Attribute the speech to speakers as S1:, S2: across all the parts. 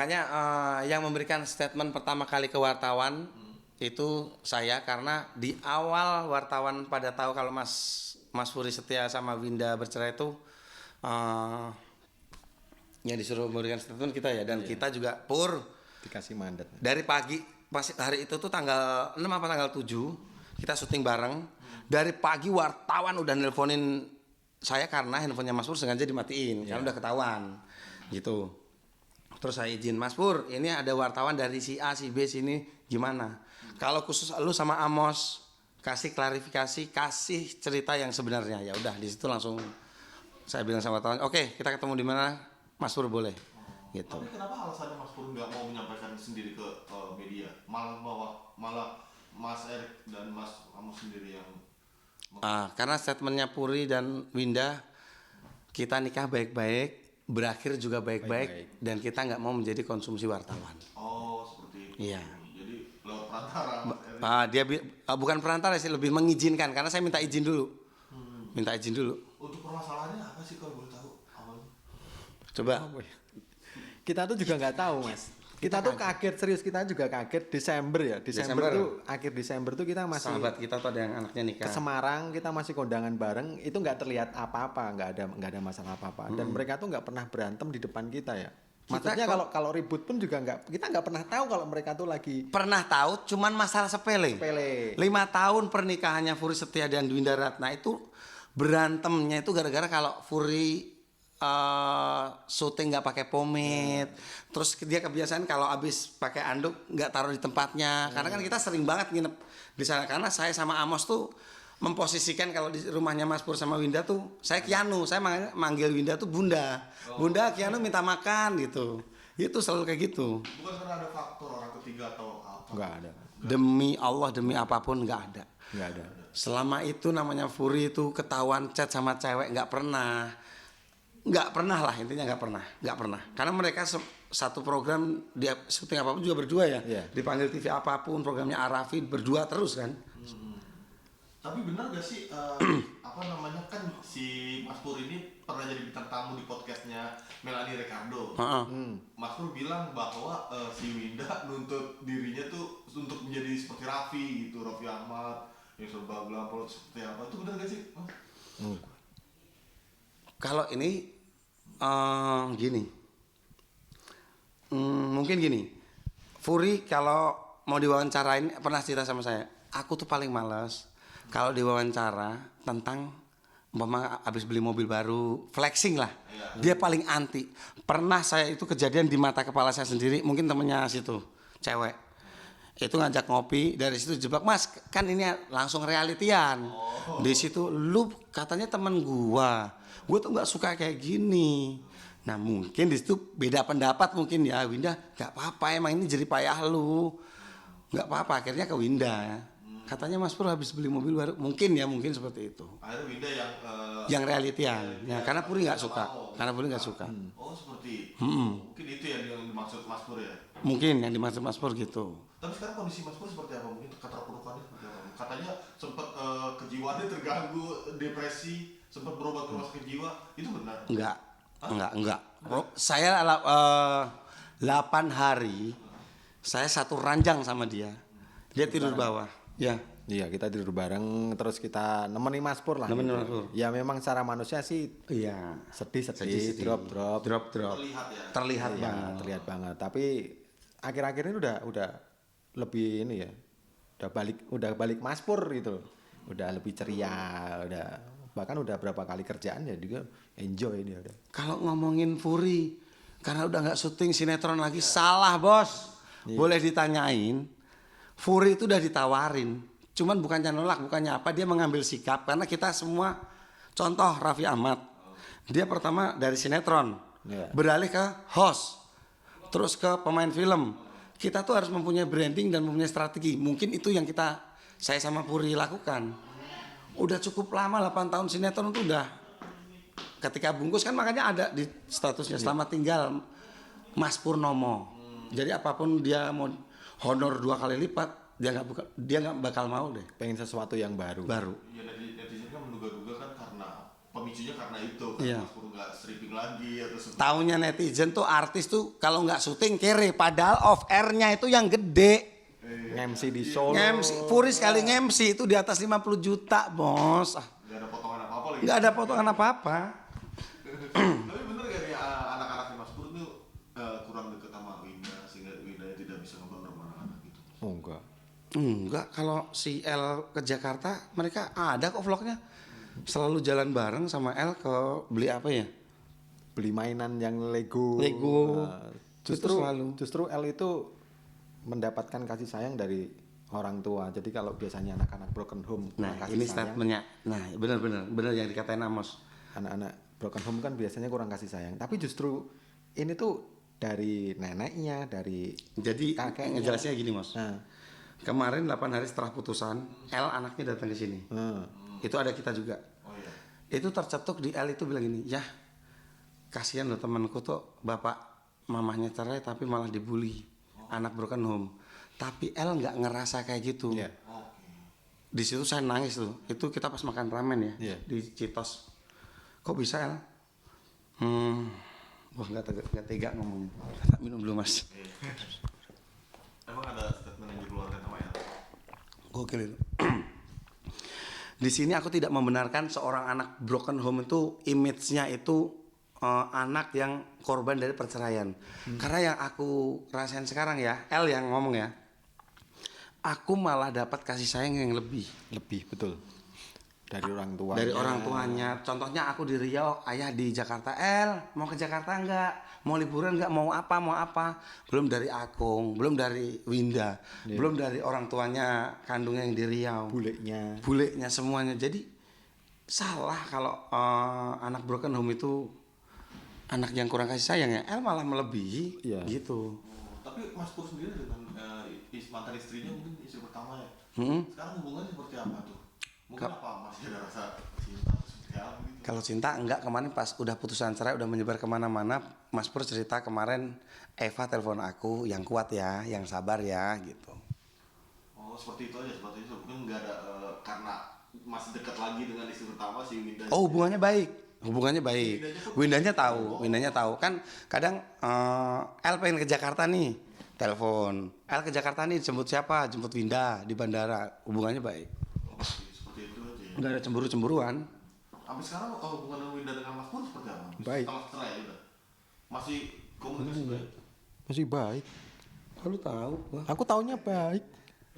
S1: makanya yang memberikan statement pertama kali ke wartawan itu saya, karena di awal wartawan pada tahu kalau Mas Furi Setia sama Winda bercerai itu yang disuruh memberikan statement kita ya, dan kita juga
S2: dikasih mandat
S1: dari pagi pas hari itu tuh tanggal 6 apa tanggal 7 kita syuting bareng. Dari pagi wartawan udah nelponin saya karena handphonenya Mas Pur sengaja dimatiin karena udah ketahuan gitu. Terus saya izin, Mas Pur, ini ada wartawan dari si A, si B sini, gimana? Kalau khusus lu sama Amos kasih klarifikasi, kasih cerita yang sebenarnya. Ya udah, di situ langsung saya bilang sama wartawan, oke, kita ketemu di mana? Mas Pur boleh. Gitu.
S3: Tapi kenapa alasannya Mas Pur nggak mau menyampaikan sendiri ke media? Malah Mas Erik dan Mas Amos sendiri yang
S1: karena statementnya Puri dan Winda, kita nikah baik-baik, berakhir juga baik-baik, dan kita nggak mau menjadi konsumsi wartawan.
S3: Oh, seperti itu.
S1: Iya.
S3: Jadi lewat perantara Mas Erik.
S1: Dia bukan perantara sih, lebih mengizinkan karena saya minta izin dulu. Minta izin dulu.
S3: Untuk permasalahannya apa sih kalau boleh tahu awalnya?
S1: Coba.
S2: kita tuh juga nggak tahu Mas. Kita tuh kaget, serius kita juga kaget Desember ya. Desember tuh akhir Desember tuh kita masih
S1: Sahabat kita tuh ada yang anaknya nikah
S2: ke Semarang, kita masih kondangan bareng, itu nggak terlihat apa-apa, nggak ada masalah apa-apa. Dan mereka tuh nggak pernah berantem di depan kita ya. Maksudnya kalau ribut pun juga kita nggak pernah tahu kalau mereka tuh lagi
S1: pernah tahu, cuman masalah sepele. 5 tahun pernikahannya Furi Setia dan Winda Ratna itu berantemnya itu gara-gara kalau Furi syuting nggak pakai pomade, terus dia kebiasaan kalau abis pakai anduk nggak taruh di tempatnya, karena kan kita sering banget nginep di sana, karena saya sama Amos tuh memposisikan kalau di rumahnya Mas Pur sama Winda tuh saya Kianu, saya manggil Winda tuh Bunda, Bunda Kianu minta makan gitu, itu selalu kayak gitu.
S3: Bukan karena ada faktor orang ketiga atau apa?
S2: nggak ada,
S1: Demi Allah demi apapun nggak ada.
S2: nggak ada.
S1: Selama itu namanya Furi itu ketahuan chat sama cewek nggak pernah lah, intinya nggak pernah karena mereka satu program dia syuting apapun juga berdua ya. Dipanggil TV apapun programnya Arafi berdua terus kan.
S3: Tapi benar gak sih kan si Mas Pur ini pernah jadi bintang tamu di podcastnya Melanie Ricardo. Mas Pur bilang bahwa si Winda nuntut dirinya tuh untuk menjadi seperti Raffi Ahmad yang serba belampol seperti apa, itu benar gak sih?
S1: Kalau ini gini, mungkin gini, Furi kalau mau diwawancarain pernah cerita sama saya, aku tuh paling malas kalau diwawancara tentang umpama habis beli mobil baru, flexing lah, dia paling anti. Pernah saya itu kejadian di mata kepala saya sendiri, mungkin temennya situ, cewek, itu ngajak ngopi, dari situ jebak, Mas kan ini langsung realitian. Di situ lu katanya temen gue tuh nggak suka kayak gini. Nah mungkin di situ beda pendapat mungkin ya, Winda nggak apa-apa, emang ini jerih payah lu, nggak apa-apa. Akhirnya ke Winda, katanya Mas Pur habis beli mobil baru, mungkin seperti itu.
S3: Akhirnya Winda
S1: yang realitian, ya karena Puri nggak suka,
S3: Oh seperti mungkin itu yang dimaksud Mas Pur ya.
S1: Mungkin yang dimaksud Mas Pur gitu.
S3: Tapi sekarang kondisi Mas Pur seperti apa? Mungkin keterpurukannya seperti apa? Katanya sempat kejiwaannya terganggu, depresi, sempat berobat ke rumah sakit jiwa, itu benar?
S1: Enggak. Saya 8 hari saya satu ranjang sama dia. Dia tidur bawah. Ya.
S2: Iya, kita tidur bareng, terus kita nemenin Mas Pur lah.
S1: Nemenin Mas Pur.
S2: Ya memang secara manusia sih sedih, drop.
S1: Terlihat banget.
S2: Terlihat banget. Tapi akhir-akhir ini udah lebih ini ya. Udah balik Mas Pur gitu. Udah lebih ceria, bahkan udah berapa kali kerjaan ya juga enjoy dia udah.
S1: Kalau ngomongin Furi, karena udah nggak syuting sinetron lagi, salah bos. Boleh ditanyain, Furi itu udah ditawarin, cuman bukannya nolak, bukannya apa, dia mengambil sikap karena kita semua, contoh Raffi Ahmad, dia pertama dari sinetron, beralih ke host, terus ke pemain film. Kita tuh harus mempunyai branding dan mempunyai strategi. Mungkin itu yang saya sama Puri lakukan. Udah cukup lama 8 tahun sinetron itu udah. Ketika bungkus kan makanya ada di statusnya selamat tinggal Mas Purnomo. Jadi apapun dia mau honor 2 kali lipat, dia nggak bakal mau deh.
S2: Pengen sesuatu yang baru.
S3: Ya netizen kan menduga-duga kan karena pemicunya karena itu kan
S1: Iya.
S3: Mas Pur nggak stripping lagi atau seperti
S1: Taunya netizen tuh artis tuh kalau nggak syuting kere, padahal off airnya itu yang gede.
S2: MC di Solo.
S1: Nge-MC, Furi sekali nge-MC itu di atas 50 juta, bos. Ah,
S3: nggak ada potongan apa-apa lagi.
S1: nggak ada potongan apa-apa.
S3: Tapi bener gak nih anak-anak Mas Pur tuh kurang deket sama Winda sehingga Winda tidak bisa ngebawa anak-anak gitu.
S2: Oh enggak.
S1: Enggak, kalau si L ke Jakarta mereka ada kok vlognya. Selalu jalan bareng sama L ke beli apa ya?
S2: Beli mainan yang Lego.
S1: Lego. Itu selalu.
S2: Justru L itu mendapatkan kasih sayang dari orang tua. Jadi kalau biasanya anak-anak broken home kurang
S1: Nah,
S2: kasih
S1: ini
S2: sayang,
S1: statementnya. Nah, benar yang dikatain Amos.
S2: anak-anak broken home kan biasanya kurang kasih sayang. Tapi justru ini tuh dari neneknya, dari
S1: Jadi
S2: kakeknya.
S1: ngejelasinnya gini, Mas.
S2: Nah,
S1: Kemarin 8 hari setelah putusan, L anaknya datang ke sini. Itu ada kita juga.
S3: Oh iya.
S1: Itu tercetuk di L itu bilang gini, "Yah, kasihan loh temanku tuh bapak mamahnya cerai tapi malah dibully. Anak broken home." Tapi L nggak ngerasa kayak gitu.
S2: Iya.
S1: Di situ saya nangis tuh. Itu kita pas makan ramen ya
S2: Iya.
S1: di Citos. Kok bisa L? Wah nggak tega ngomongnya. Tak minum dulu Mas.
S3: Emang ada statement yang dikeluarkan sama El?
S1: Gokil itu. Di sini aku tidak membenarkan seorang anak broken home itu image-nya itu anak yang korban dari perceraian. Karena yang aku rasain sekarang ya, L yang ngomong ya. Aku malah dapat kasih sayang yang lebih
S2: Lebih betul. Dari orang tua.
S1: dari orang tuanya. Contohnya aku di Riau, ayah di Jakarta. L, mau ke Jakarta enggak? Mau liburan enggak? Mau apa? Belum dari Akung, belum dari Winda, belum dari orang tuanya kandungnya yang di Riau. Bulenya semuanya. Jadi salah kalau anak broken home itu anak yang kurang kasih sayang ya. L malah melebihi
S2: Iya.
S1: gitu.
S3: Tapi Mas Pur sendiri dengan mantan istrinya mungkin istri pertama ya. Sekarang hubungannya seperti apa tuh? Mungkin apa masih ada rasa cinta atau seperti apa gitu?
S1: Kalau cinta enggak, kemarin pas udah putusan cerai udah menyebar kemana-mana. Mas Pur cerita kemarin Eva telepon aku, yang kuat ya, yang sabar ya gitu.
S3: Oh seperti itu aja, seperti itu. Mungkin nggak ada karena masih dekat lagi dengan istri pertama si Winda.
S1: Oh hubungannya baik. Windanya tahu kan kadang El pengen ke Jakarta nih, telepon. El ke Jakarta nih, jemput siapa? Jemput Winda di bandara. Hubungannya baik.
S3: Oh, seperti itu aja. Ya.
S1: Nggak ada cemburu-cemburuan.
S3: Sampai sekarang hubungan Winda dengan Mas Pur seperti apa?
S2: Baik.
S3: Setelah cerai ya udah. Masih komunikasi baik.
S2: Masih baik.
S1: Kalau tahu, wah,
S2: Aku taunya baik.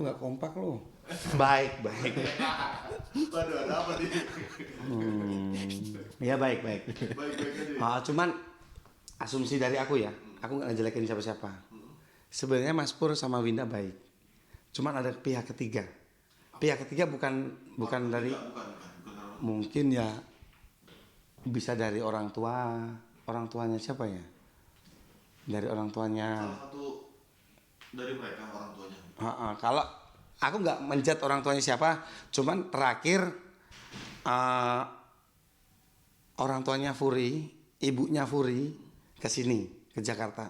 S1: lu nggak kompak lo. Baik.
S3: Waduh ada apa nih?
S1: Iya baik.
S3: Baik-baik aja.
S1: Cuman asumsi dari aku ya, aku nggak ngejelekin siapa-siapa. Sebenarnya Mas Pur sama Winda baik. Cuman ada pihak ketiga. Pihak ketiga bukan dari
S3: Bukan.
S1: mungkin ya bisa dari orang tuanya siapa ya? Dari orang tuanya.
S3: Salah satu dari mereka orang tuanya.
S1: Kalau aku nggak menjat orang tuanya siapa, cuman terakhir orang tuanya Furi, ibunya Furi ke sini ke Jakarta.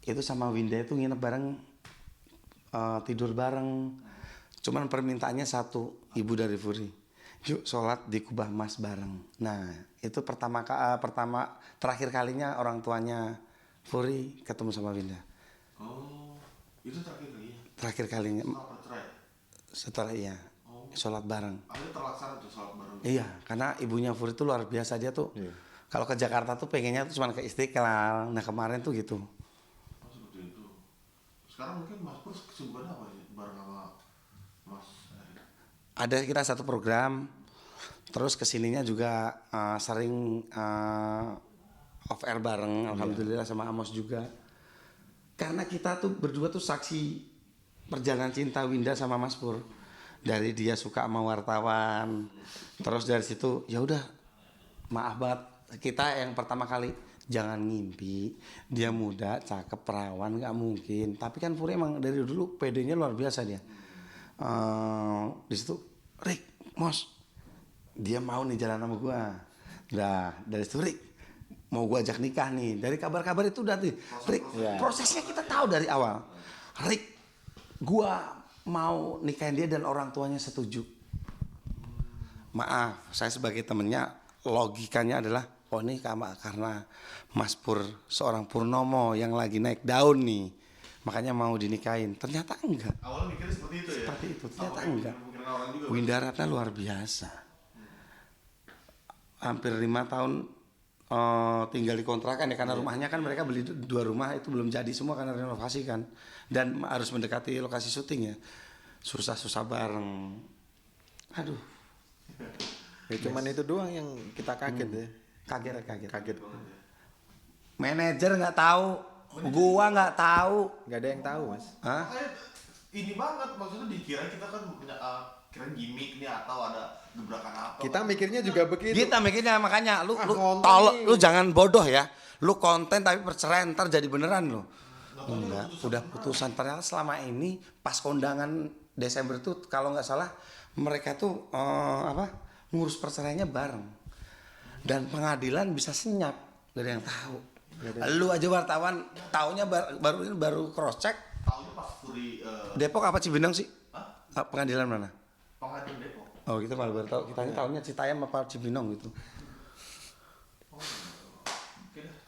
S1: Itu sama Winda itu nginep bareng, tidur bareng. Cuman permintaannya satu, ibu dari Furi. Yuk sholat di Kubah Mas bareng. Nah itu pertama terakhir kalinya orang tuanya Furi ketemu sama Winda.
S3: Oh, itu terakhir kali ya?
S1: Terakhir kalinya
S3: Setelah bercerai?
S1: setelah iya sholat bareng.
S3: Akhirnya terlaksana tuh sholat bareng.
S1: Iya, karena ibunya Furi itu luar biasa, dia tuh kalau ke Jakarta tuh pengennya tuh cuma ke Istiqlal. Nah kemarin tuh gitu.
S3: Oh seperti itu. Sekarang mungkin Mas Pur kesibukannya apa sih bareng sama Mas Erik?
S1: Ada kita satu program, terus kesininya juga sering off air bareng, alhamdulillah sama Amos juga. Karena kita tuh berdua tuh saksi perjalanan cinta Winda sama Mas Pur. Dari dia suka sama wartawan, terus dari situ ya udah maaf banget kita yang pertama kali jangan ngimpi dia muda, cakep, perawan nggak mungkin. Tapi kan Furi emang dari dulu pedenya luar biasa dia. Di situ, Rick, Mos, dia mau nih jalan sama gua. Nah dari situ Rick mau gua ajak nikah nih. Dari kabar-kabar itu udah tuh, Rick, prosesnya kita tahu dari awal. Rick, gua mau nikahin dia dan orang tuanya setuju. Maaf, saya sebagai temennya logikanya adalah oh ini karena Mas Pur seorang Purnomo yang lagi naik daun nih, makanya mau dinikahin. Ternyata enggak.
S3: Awalnya mikirnya seperti itu ya.
S1: Seperti itu, ternyata
S3: Apa
S1: enggak.
S3: pikiran orang juga.
S1: Winda Ratna luar biasa. Hampir 5 tahun tinggal di kontrakan ya, karena rumahnya kan mereka beli 2 rumah itu belum jadi semua karena renovasi kan, dan harus mendekati lokasi syuting ya, susah bareng. Aduh,
S2: Ya cuman itu doang yang kita kaget ya.
S1: kaget. Manajer nggak tahu, gua nggak tahu.
S2: Nggak ada yang tahu mas.
S1: Hah?
S3: Makanya ini banget, maksudnya dikira kita kan kira gimmick nih atau ada gebrakan apa.
S2: Kita mikirnya juga begitu.
S1: Kita mikirnya makanya lu
S2: konten
S1: tolong,
S2: nih.
S1: lu jangan bodoh ya. Lu konten tapi perceraian ntar jadi beneran lu. Enggak, udah putusan. Ternyata selama ini pas kondangan Desember tuh kalau nggak salah mereka tuh ngurus perceraiannya bareng. Dan pengadilan bisa senyap, gak ada yang tahu. Lu aja wartawan taunya baru cross check.
S3: Tahunya pas Furi
S1: Depok apa Cibinong sih? Pengadilan mana?
S3: Pengadilan Depok.
S1: Oh kita malah baru tahu. Kitanya tahunya Citayam apa Cibinong gitu.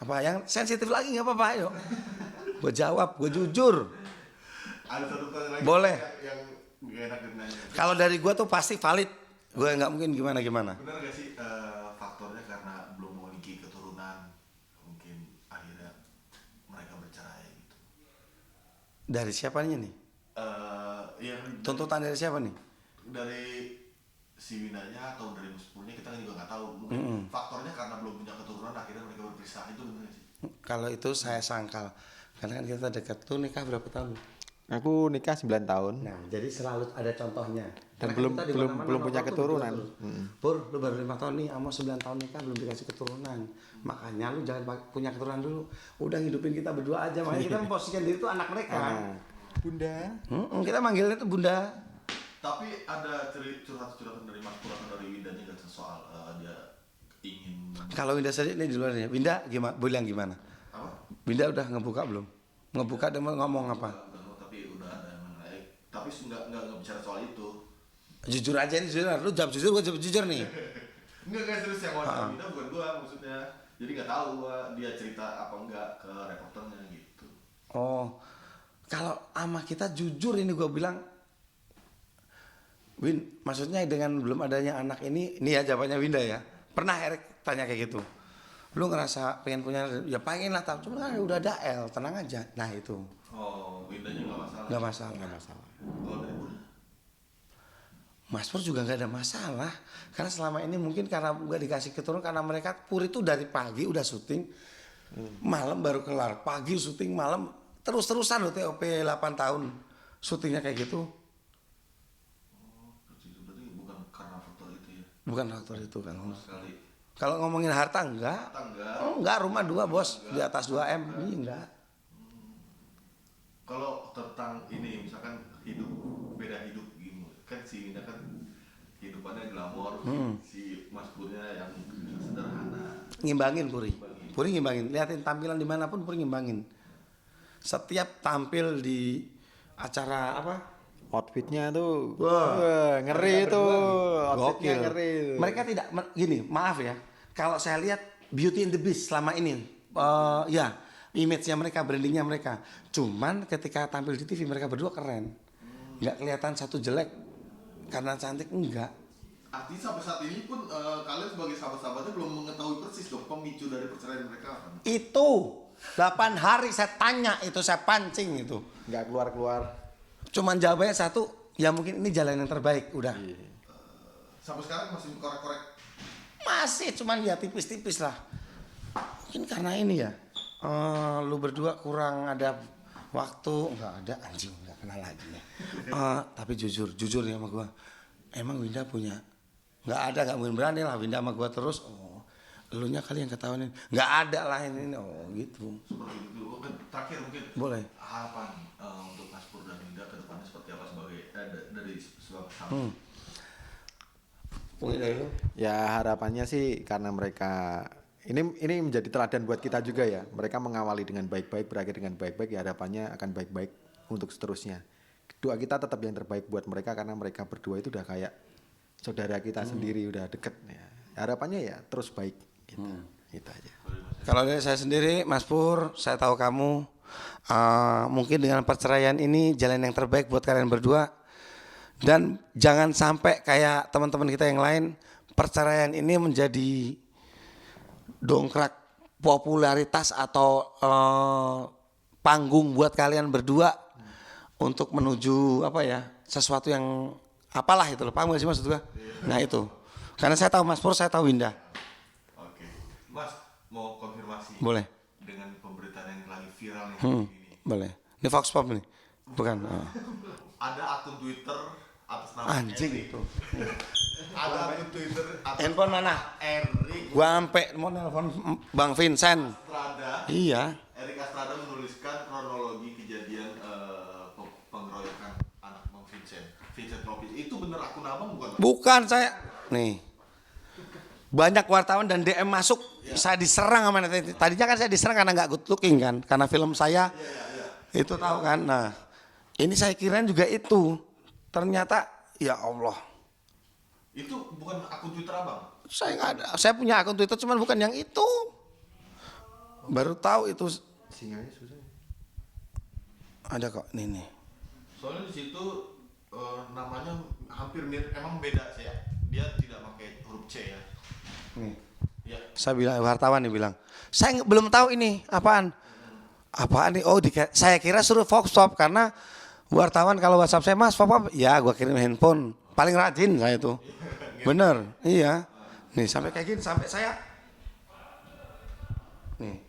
S1: Apa yang sensitif lagi nggak apa-apa, ayo. Gue jawab, gue jujur.
S3: Ada satu kali lagi
S1: Boleh.
S3: yang gak enak nanya.
S1: Kalau dari gue tuh pasti valid. Gue nggak mungkin gimana.
S3: Benar gak sih faktornya karena belum memiliki keturunan, mungkin akhirnya mereka bercerai gitu.
S1: Dari siapanya nih?
S3: Yang
S1: Tuntutan dari siapa nih?
S3: dari si Windanya atau dari Muspurnya kita juga nggak tahu. Mungkin faktornya karena belum punya keturunan akhirnya mereka berpisah, itu benar gak sih?
S1: Kalau itu saya sangkal. Karena kan kita dekat tuh nikah berapa tahun?
S2: Aku nikah 9 tahun.
S1: Nah, jadi selalu ada contohnya.
S2: Dan
S1: Karena kita di mana-mana
S2: belum punya
S1: nongkrong tuh
S2: keturunan.
S1: betul. Pur, lu baru 5 tahun nih, Amo 9 tahun nikah belum dikasih keturunan. Makanya lu jangan punya keturunan dulu. Udah hidupin kita berdua aja. Makanya kita memposisikan diri itu anak mereka.
S2: Bunda.
S1: Kita manggilnya tuh bunda.
S3: Tapi ada curhatan dari Mas Pur atau dari Windanya nggak soal dia ingin
S1: Kalau Winda sendiri ini di luarnya. Winda gimana? Bilang gimana?
S3: apa?
S1: Winda udah ngebuka belum? Ngebuka dia mau ngomong apa?
S3: Tapi udah ada yang menarik. Tapi nggak bicara soal itu.
S1: Jujur aja nih, jujur. Lu jawab jujur, gue jawab jujur nih.
S3: Enggak serius, yang wawancara Winda bukan gua maksudnya. Jadi nggak tahu gua dia cerita apa enggak ke reporternya gitu.
S1: Oh, kalau ama kita jujur ini gue bilang, Win, maksudnya dengan belum adanya anak ini ya jawabannya Winda ya. Pernah Erik tanya kayak gitu. Lu ngerasa pengen punya, ya pengen lah, tapi cuma kan udah ada L, tenang aja. Nah itu.
S3: Oh, Windanya nggak masalah.
S1: Nggak masalah.
S3: Kalau dari Pur?
S1: Mas Pur juga nggak ada masalah. Karena selama ini mungkin karena gue dikasih keturunan, karena mereka Pur itu dari pagi udah syuting, malam baru kelar. Pagi syuting, malam terus-terusan loh TOP 8 tahun syutingnya kayak gitu.
S3: Berarti bukan karena faktor itu ya.
S1: Bukan faktor itu kan.
S3: Sama sekali.
S1: Kalau ngomongin harta enggak.
S3: Harta enggak.
S1: Oh, enggak, rumah 2 bos, di atas 2 M. Ini enggak.
S3: Kalau tentang ini misalkan beda hidup gitu. Kan si Winda kan hidupannya glamor, si Mas Purnya yang sederhana.
S1: Ngimbangin Puri ngimbangin. Lihatin tampilan dimanapun Puri ngimbangin. Setiap tampil di acara apa?
S2: Outfitnya tuh
S1: Wah,
S2: ngeri
S1: mereka
S2: tuh.
S1: berdua
S2: Outfitnya
S1: gokil.
S2: ngeri tuh.
S1: Mereka tidak gini, maaf ya. Kalau saya lihat Beauty and the Beast selama ini, ya image-nya mereka, brandingnya mereka. Cuman ketika tampil di TV mereka berdua keren. Nggak kelihatan satu jelek karena cantik, enggak.
S3: Artinya sampai saat ini pun kalian sebagai sahabat-sahabatnya belum mengetahui persis dong pemicu dari perceraian mereka kan?
S1: Itu 8 hari saya tanya itu, saya pancing itu.
S2: Nggak keluar-keluar.
S1: Cuman jawabannya satu, ya mungkin ini jalan yang terbaik, udah.
S3: Sampai sekarang masih korek-korek.
S1: Masih cuman ya tipis-tipis lah. Mungkin karena ini ya, lu berdua kurang ada waktu. Nggak ada, anjing, nggak kenal lagi ya. Tapi jujur nih sama gua, emang Winda punya? Nggak ada, nggak mungkin berani lah Winda sama gua terus. Oh, elunya kali yang ketahuan ini. Nggak ada lah ini. Oh gitu.
S3: Seperti itu. Terakhir mungkin.
S1: Boleh.
S3: Harapan untuk Mas Pur dan Winda ke depannya seperti apa sebagai dari sebuah sahabat?
S1: Mungkin dari lu?
S2: Ya harapannya sih karena mereka ini menjadi teladan buat kita juga ya. Mereka mengawali dengan baik-baik, berakhir dengan baik-baik. Ya harapannya akan baik-baik untuk seterusnya. Doa kita tetap yang terbaik buat mereka karena mereka berdua itu udah kayak saudara kita sendiri, udah deket ya. harapannya ya terus baik gitu. Gitu aja.
S1: Kalau dari saya sendiri, Mas Pur, saya tahu kamu mungkin dengan perceraian ini jalan yang terbaik buat kalian berdua. Dan jangan sampai kayak teman-teman kita yang lain, perceraian ini menjadi dongkrak popularitas atau panggung buat kalian berdua untuk menuju sesuatu yang apalah itu loh, paham gak sih maksud gua? Nah itu, karena saya tahu Mas Pur, saya tahu Winda.
S3: Oke, Mas mau konfirmasi.
S1: Boleh.
S3: Dengan pemberitaan yang lagi viral nih ini.
S1: Boleh. Ini Vox Pop nih, bukan?
S3: Ada akun Twitter atas nama
S1: Anjing
S3: Erik.
S1: itu.
S3: Ada akun Twitter atas
S1: Handphone mana?
S3: Erik
S1: Gua sampai mau nelpon Bang Vincent.
S3: Astrada.
S1: Iya.
S3: Erik Astrada menuliskan kronologi kejadian pengeroyokan anak Bang Vincent Lopez. Itu bener akun abang bukan?
S1: Bukan saya. Nih. Banyak wartawan dan DM masuk, saya diserang sama netizen. Tadinya kan saya diserang karena nggak good looking kan, karena film saya itu tahu kan. Nah, ini saya kirain juga itu. Ternyata ya Allah.
S3: Itu bukan akun Twitter abang?
S1: Saya nggak ada. Saya punya akun Twitter, cuman bukan yang itu. Baru tahu itu.
S2: Sinyalnya susah.
S1: Ada kok, nih.
S3: Soalnya di situ namanya hampir mirip, emang beda sih ya. Dia tidak pakai huruf C ya.
S1: Nih.
S3: Ya.
S1: Saya bilang wartawan nih bilang, saya belum tahu ini apaan. Apaan nih? Oh, saya kira suruh Vox Pop karena wartawan kalau WhatsApp saya, Mas Pop, ya gua kirim handphone. Paling rajin saya itu. Bener, iya. Nih sampai kayak gini, sampai saya. Nih.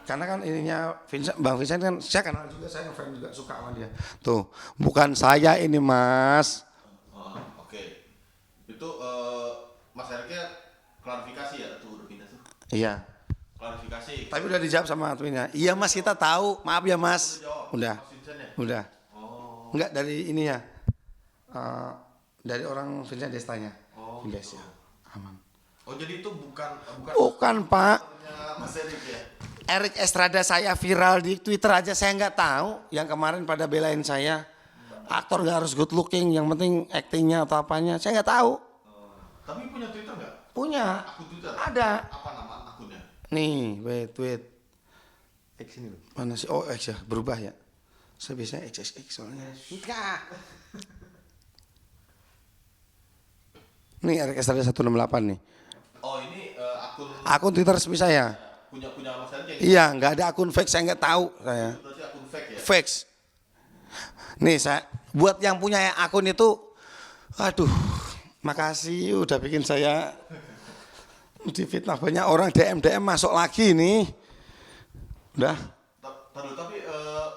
S1: Karena kan ininya Vincent, Bang Vincent kan saya kenal juga, saya ngefans juga, suka sama dia. Tuh, bukan saya ini Mas.
S3: Oh, oke. Itu Mas Eriknya klarifikasi ya tuh udah pindah tuh.
S1: Iya.
S3: Klarifikasi.
S1: Tapi udah dijawab sama adminnya. Iya Mas, kita tahu. Maaf ya Mas. Udah.
S3: Mas Vincent ya?
S1: Udah.
S3: Oh.
S1: Enggak dari ini ya. Dari orang Vincent Destanya.
S3: Oh,
S1: Guys
S3: gitu.
S1: ya. Aman.
S3: Oh, jadi itu bukan
S1: Bukan Pak.
S3: Mas Erik ya?
S1: Erik Estrada saya viral di Twitter aja saya nggak tahu. Yang kemarin pada belain saya. Aktor gak harus good looking, yang penting actingnya atau apanya. Saya nggak tahu.
S3: Tapi punya Twitter nggak?
S1: Punya.
S3: Akun Twitter?
S1: Ada.
S3: Apa nama akunnya?
S1: Nih, wait.
S2: X ini loh.
S1: Mana sih? Oh X ya, berubah ya. Saya biasanya XXX soalnya.
S2: Enggak.
S1: Nih Erik Estrada 168 nih.
S3: Oh, ini akun
S1: Akun Twitter resmi saya.
S3: punya Mas Erik ya?
S1: Iya, nggak ada akun fake, saya nggak tahu saya.
S3: Itu berarti akun fake ya?
S1: Fake. Nih saya buat yang punya akun itu, aduh, makasih udah bikin saya difitnah banyak orang DM masuk lagi nih. Udah.
S3: Tapi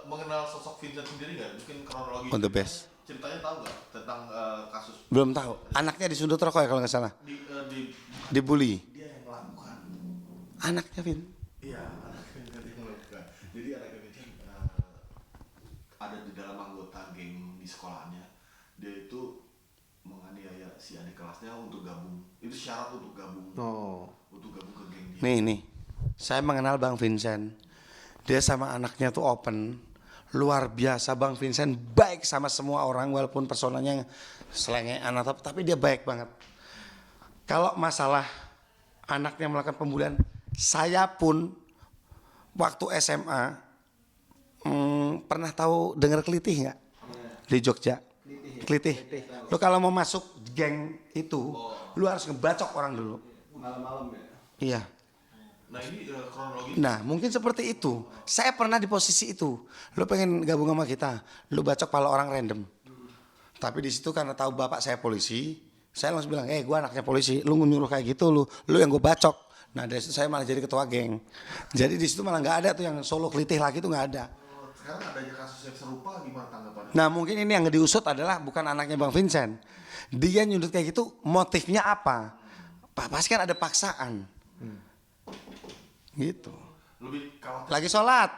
S3: mengenal sosok Vincent sendiri nggak? Mungkin kronologi.
S1: On the best.
S3: Ceritanya tahu nggak tentang kasus
S1: Belum tahu. Anaknya disundut rokok ya kalau nggak salah. Dibully.
S3: dia yang melakukan?
S1: Anaknya Vin.
S3: Iya, anaknya yang melakukan. Jadi anaknya Vincent ada di dalam anggota geng di sekolahnya. Dia itu menganiaya si adik kelasnya untuk gabung. Itu syarat untuk gabung.
S2: Oh.
S3: Untuk gabung ke geng dia.
S1: Nih. Saya mengenal Bang Vincent. Dia sama anaknya tuh open. Luar biasa Bang Vincent, baik sama semua orang walaupun personanya selengean tapi dia baik banget. Kalau masalah anaknya melakukan pembulian, saya pun waktu SMA pernah tahu dengar Kelitih nggak? Di Jogja. Kelitih. Lu kalau mau masuk geng itu, lu harus ngebacok orang dulu.
S2: Malam-malam ya.
S1: Iya.
S3: Nah ini kronologi.
S1: Nah mungkin seperti itu. Saya pernah di posisi itu. Lu pengen gabung sama kita, lu bacok pala orang random. Tapi di situ karena tahu bapak saya polisi, saya langsung bilang, gue anaknya polisi, lu nyuruh kayak gitu, lu yang gue bacok. Nah dari situ saya malah jadi ketua geng. Jadi di situ malah nggak ada tuh yang solo Kelitih lagi tuh nggak ada.
S3: Sekarang adanya kasus yang serupa gimana tanggapannya?
S1: Nah mungkin ini yang diusut adalah bukan anaknya Bang Vincent. Dia nyundut kayak gitu, motifnya apa? Pasti kan ada paksaan. Gitu.
S3: Lebih khawatir.
S1: Lagi sholat.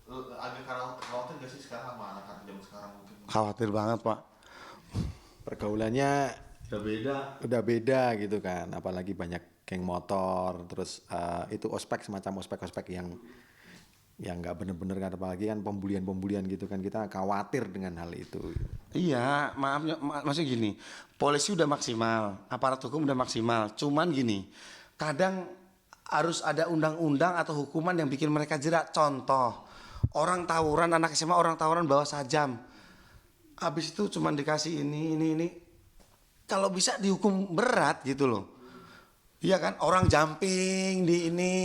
S3: Agak khawatir gak sih sekarang sama anak-anak zaman sekarang mungkin?
S1: Khawatir banget Pak.
S2: Pergaulannya
S1: Udah
S2: beda gitu kan, apalagi banyak geng motor, terus itu semacam ospek yang yang nggak bener-bener kan, apalagi kan pembulian gitu kan, kita khawatir dengan hal itu.
S1: Iya, maksudnya gini, polisi udah maksimal, aparat hukum udah maksimal. Cuman gini, kadang harus ada undang-undang atau hukuman yang bikin mereka jerat. Contoh, orang tawuran, anak SMA orang tawuran bawa sajam. Habis itu cuman dikasih ini. Kalau bisa dihukum berat gitu loh. Iya kan, orang jumping di ini.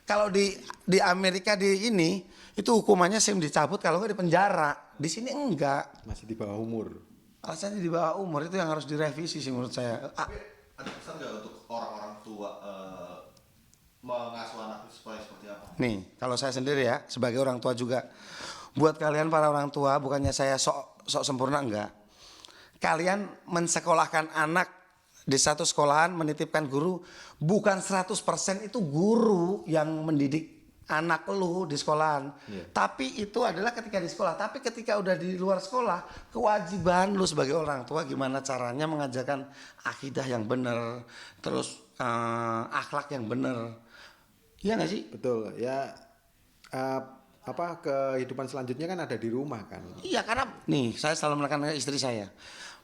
S1: Kalau di Amerika di ini itu hukumannya SIM dicabut, kalau nggak di penjara. Di sini enggak.
S2: Masih di bawah umur.
S1: Alasannya di bawah umur, itu yang harus direvisi sih menurut saya.
S3: Tapi ada pesan nggak untuk orang-orang tua mengasuh anak supaya seperti apa?
S1: Nih, kalau saya sendiri ya, sebagai orang tua juga, buat kalian para orang tua, bukannya saya sok sempurna, enggak. Kalian mensekolahkan anak di satu sekolahan, menitipkan guru, bukan 100% itu guru yang mendidik anak lu di sekolahan. Tapi itu adalah ketika di sekolah. Tapi ketika udah di luar sekolah, kewajiban lu sebagai orang tua gimana caranya mengajarkan akidah yang benar, terus akhlak yang benar. Iya nggak sih?
S2: Betul ya. Kehidupan selanjutnya kan ada di rumah kan.
S1: Iya, karena nih saya selalu menekankan istri saya,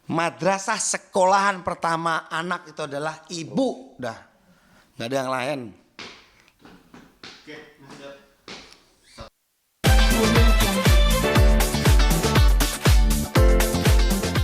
S1: madrasah sekolahan pertama anak itu adalah ibu, dah nggak ada yang lain.